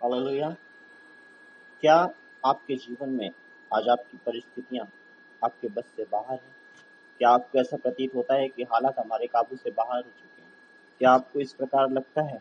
Hallelujah. क्या आपके जीवन में आज आपकी परिस्थितियां आपके बस से बाहर हैं? क्या आपको ऐसा प्रतीत होता है कि हालात हमारे काबू से बाहर हो चुके हैं? क्या आपको इस प्रकार लगता है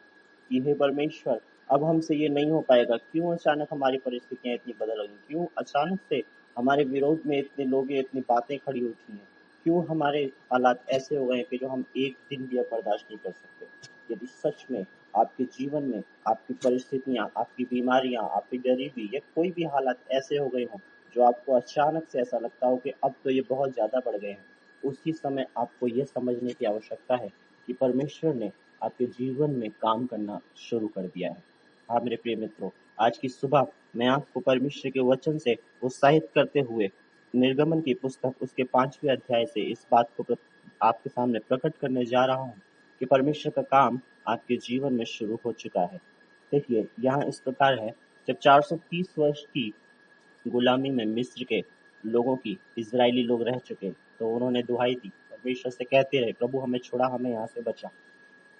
कि हे परमेश्वर, अब हमसे ये नहीं हो पाएगा? क्यों अचानक हमारी परिस्थितियां इतनी बदल गई? क्यों अचानक से हमारे विरोध में इतने लोग, इतनी बातें खड़ी उठी हैं? क्यों हमारे हालात ऐसे हो गए हैं कि जो हम एक दिन भी अब बर्दाश्त नहीं कर सकते? यदि सच में आपके जीवन में आपकी परिस्थितियां, आपकी बीमारियां, आपकी गरीबी या कोई भी हालात ऐसे हो गए हों जो आपको अचानक से ऐसा लगता हो कि अब तो ये बहुत ज़्यादा बढ़ गए हैं, उसी समय आपको ये समझने की आवश्यकता है कि परमेश्वर ने आपके जीवन में काम करना शुरू कर दिया है। हाँ मेरे प्रिय मित्रों, आज की सुबह मैं आपको परमेश्वर के वचन से उत्साहित करते हुए निर्गमन की पुस्तक उसके 5वें अध्याय से इस बात को आपके सामने प्रकट करने जा रहा हूँ कि परमेश्वर का काम आपके जीवन में शुरू हो चुका है। देखिए, यहाँ इस प्रकार है, जब 430 वर्ष की गुलामी में मिस्र के लोगों की इजरायली लोग रह चुके, तो उन्होंने दुहाई दी, परमेश्वर से कहते रहे, प्रभु हमें छुड़ा, हमें यहाँ से बचा।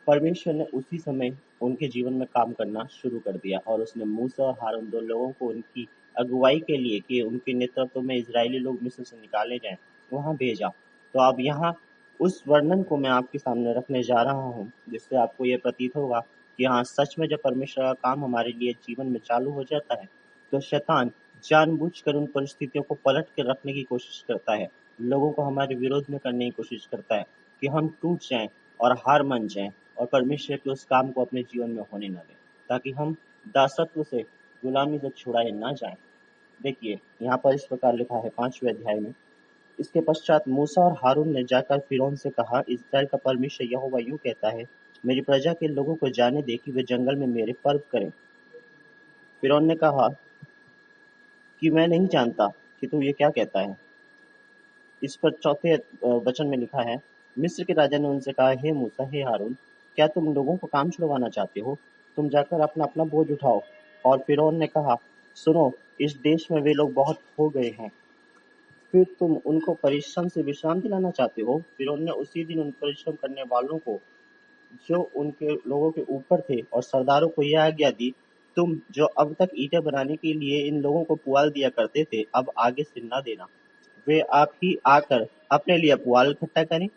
परमेश्वर ने उसी समय उनके जीवन में काम करना शुरू कर दिया और उसने मूसा और हारून 2 लोगों को उनकी अगुवाई के लिए, कि उनके नेतृत्व में इजरायली लोग मिस्र से निकाले जाएं, वहां भेजा। तो अब यहाँ उस वर्णन को मैं आपके सामने रखने जा रहा हूँ, जिससे आपको यह प्रतीत होगा कि हाँ, सच में जब परमेश्वर का काम हमारे लिए जीवन में चालू हो जाता है, तो शैतान जानबूझकर उन परिस्थितियों को पलट कर रखने की कोशिश करता है, लोगों को हमारे विरोध में करने की कोशिश करता है कि हम टूट जाएं और हार मान जाएं और परमेश्वर के उस काम को अपने जीवन में होने न दें, ताकि हम दासत्व से, गुलामी से छुड़ाए ना जाएं। देखिए, यहाँ पर इस प्रकार लिखा है 5वें अध्याय में, इसके पश्चात मूसा और हारून ने जाकर फिरौन से कहा, इस्राएल का परमेश्वर यहोवा यूं कहता है, मेरी प्रजा के लोगों को जाने दे कि वे जंगल में मेरे पर्व करें। फिरौन ने कहा कि मैं नहीं जानता कि तू ये क्या कहता है। इस पर चौथे वचन में लिखा है, मिस्र के राजा ने उनसे कहा, हे मूसा, हे हारून, क्या तुम लोगों को काम छुड़वाना चाहते हो? तुम जाकर अपना अपना बोझ उठाओ। और फिरौन ने कहा, सुनो, इस देश में वे लोग बहुत हो गए हैं, फिर तुम उनको परिश्रम से विश्राम दिलाना चाहते हो? फिरौन ने उसी दिन उन परिश्रम करने वालों को, जो उनके लोगों के ऊपर थे, और सरदारों को यह आज्ञा दी, तुम जो अब तक ईंटें बनाने के लिए इन लोगों को पुआल दिया करते थे, अब आगे से न देना। वे आप ही आकर अपने लिए पुआल इकट्ठा करें,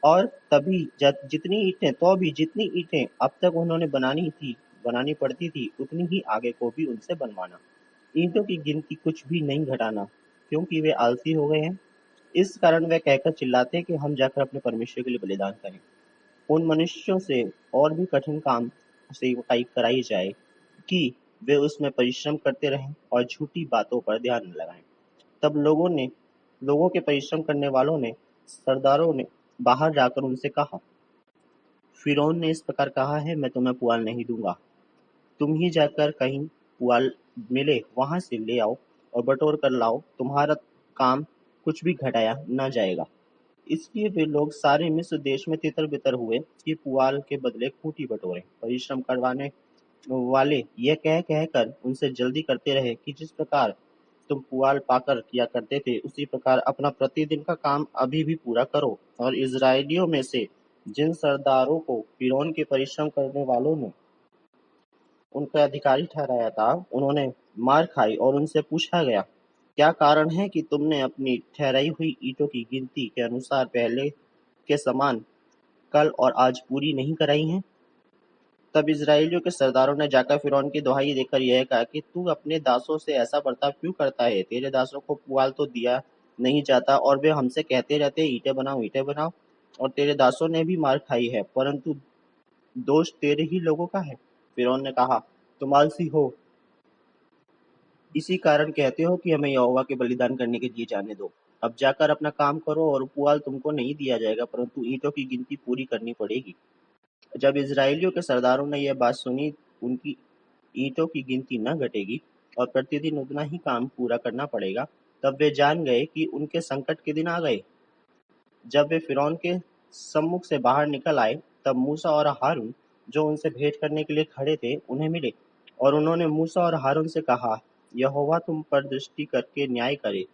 और तभी जितनी ईंटें अब तक उन्होंने बनानी पड़ती थी, उतनी ही आगे को भी उनसे बनवाना। ईंटों की गिनती कुछ भी नहीं घटाना, क्योंकि वे आलसी हो गए हैं। इस कारण वे कहकर चिल्लाते हैं कि हम जाकर अपने परमेश्वर के लिए बलिदान करें। उन मनुष्यों से और भी कठिन काम सेवकाई कराई जाए, कि वे उसमें परिश्रम करते रहें और झूठी बातों पर ध्यान न लगाएं। तब लोगों के परिश्रम करने वालों ने, सरदारों ने बाहर जाकर उनसे कहा, फिरौन ने इस प्रकार कहा है, मैं तुम्हें पुआल नहीं दूंगा। तुम ही जाकर कहीं पुआल मिले वहां से ले आओ और बटोर कर लाओ, तुम्हारा काम कुछ भी घटाया न जाएगा। इसलिए वे लोग सारे मिस्र देश में तितर बितर हुए कि पुआल के बदले खूंटी बटोरें। परिश्रम करवाने वाले यह कह कहकर उनसे जल्दी करते रहे कि जिस प्रकार तुम पुआल पाकर किया करते थे, उसी प्रकार अपना प्रतिदिन का काम अभी भी पूरा करो। और इजरायलियों में से जिन सरदारों को फिरौन के परिश्रम करने वालों ने उनका अधिकारी ठहराया था, उन्होंने मार खाई और उनसे पूछा गया, क्या कारण है कि तुमने अपनी ठहराई हुई ईंटों की गिनती के अनुसार पहले के समान कल और आज पूरी नहीं कराई है? तब इजराइलियों के सरदारों ने जाकर फिरौन की दुहाई देकर यह कहा कि तू अपने दासों से ऐसा बर्ताव क्यों करता है? तेरे दासों को पुआल तो दिया नहीं जाता, और वे हमसे कहते रहते, ईंटें बनाओ, ईंटें बनाओ। और तेरे दासों ने भी मार खाई है, परंतु दोष तेरे ही लोगों का है। फिरौन ने कहा, तुम आलसी हो, इसी कारण कहते हो कि हमें यहोवा के बलिदान करने के लिए जाने दो। अब जाकर अपना काम करो, और पुआल तुमको नहीं दिया जाएगा, परंतु ईंटों की गिनती पूरी करनी पड़ेगी। जब इजराइलियों के सरदारों ने यह बात सुनी, उनकी ईंटों की गिनती न घटेगी और प्रतिदिन उतना ही काम पूरा करना पड़ेगा, तब वे जान गए कि उनके संकट के दिन आ गए। जब वे फिरौन के सम्मुख से बाहर निकल आए, तब मूसा और हारून, जो उनसे भेंट करने के लिए खड़े थे, उन्हें मिले। और उन्होंने मूसा और हारून से कहा, यहोवा तुम पर दृष्टि करके न्याय करे,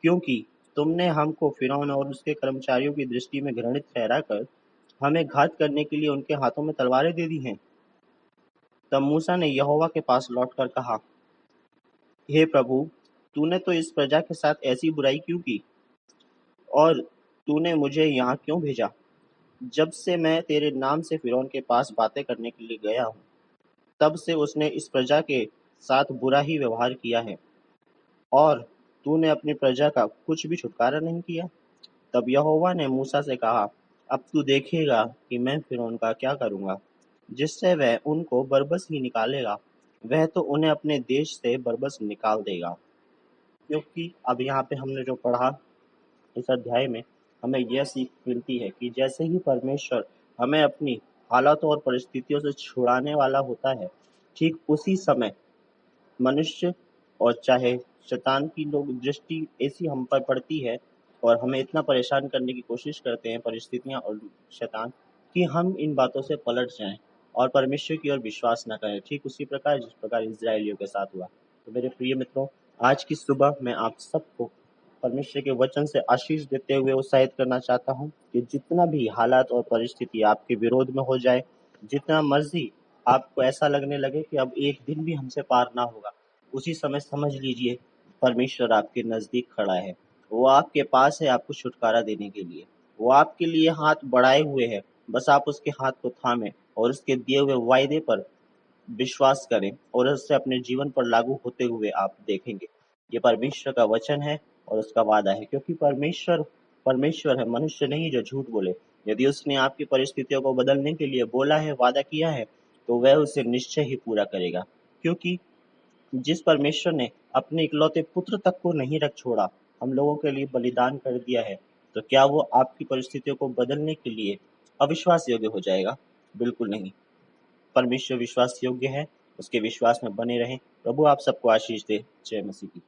क्योंकि तुमने हमको फिरौन और उसके कर्मचारियों की दृष्टि में घृणित ठहराकर हमें घात करने के लिए उनके हाथों में तलवारें दे दी हैं। तब मूसा ने यहोवा के पास लौटकर कहा, हे प्रभु, तूने तो इस प्रजा के साथ ऐसी बुराई क्यों की, और तूने मुझे यहाँ क्यों भेजा? जब से मैं तेरे नाम से फिरौन के पास बातें करने के लिए गया हूँ, तब से उसने इस प्रजा के साथ बुरा ही व्यवहार किया है, और तूने अपनी प्रजा का कुछ भी छुटकारा नहीं किया। तब यहोवा ने मूसा से कहा, अब तू देखेगा कि मैं फिरौन का क्या करूँगा, जिससे वह उनको बरबस ही निकालेगा। वह तो उन्हें अपने देश से बरबस निकाल देगा। क्योंकि अब यहाँ पे हमने जो पढ़ा इस अध्याय में, हमें यह सीख मिलती है कि जैसे ही परमेश्वर हमें अपनी हालातों और परिस्थितियों से छुड़ाने वाला होता है, ठीक उसी समय मनुष्य और चाहे शैतान की लोग दृष्टि ऐसी हम पर पड़ती है और हमें इतना परेशान करने की कोशिश करते हैं परिस्थितियां और शैतान, कि हम इन बातों से पलट जाएं और परमेश्वर की ओर विश्वास न करें, ठीक उसी प्रकार जिस प्रकार इजरायलियों के साथ हुआ। तो मेरे प्रिय मित्रों, आज की सुबह मैं आप सबको परमेश्वर के वचन से आशीष देते हुए उत्साहित करना चाहता हूं कि जितना भी हालात और परिस्थिति आपके विरोध में हो जाए, जितना मर्जी आपको ऐसा लगने लगे कि अब एक दिन भी हमसे पार ना होगा, उसी समय समझ लीजिए परमेश्वर आपके नजदीक खड़ा है। वो आपके पास है आपको छुटकारा देने के लिए। वो आपके लिए हाथ बढ़ाए हुए है, बस आप उसके हाथ को थामें और उसके दिए हुए वायदे पर विश्वास करें और उससे अपने जीवन पर लागू होते हुए आप देखेंगे। ये परमेश्वर का वचन है और उसका वादा है, क्योंकि परमेश्वर परमेश्वर है, मनुष्य नहीं जो झूठ बोले। यदि उसने आपकी परिस्थितियों को बदलने के लिए बोला है, वादा किया है, तो वह उसे निश्चय ही पूरा करेगा। क्योंकि जिस परमेश्वर ने अपने इकलौते पुत्र तक को नहीं रख छोड़ा, हम लोगों के लिए बलिदान कर दिया है, तो क्या वो आपकी परिस्थितियों को बदलने के लिए अविश्वास योग्य हो जाएगा? बिल्कुल नहीं। परमेश्वर विश्वास योग्य है, उसके विश्वास में बने रहें। प्रभु आप सबको आशीष दे। जय मसीह की।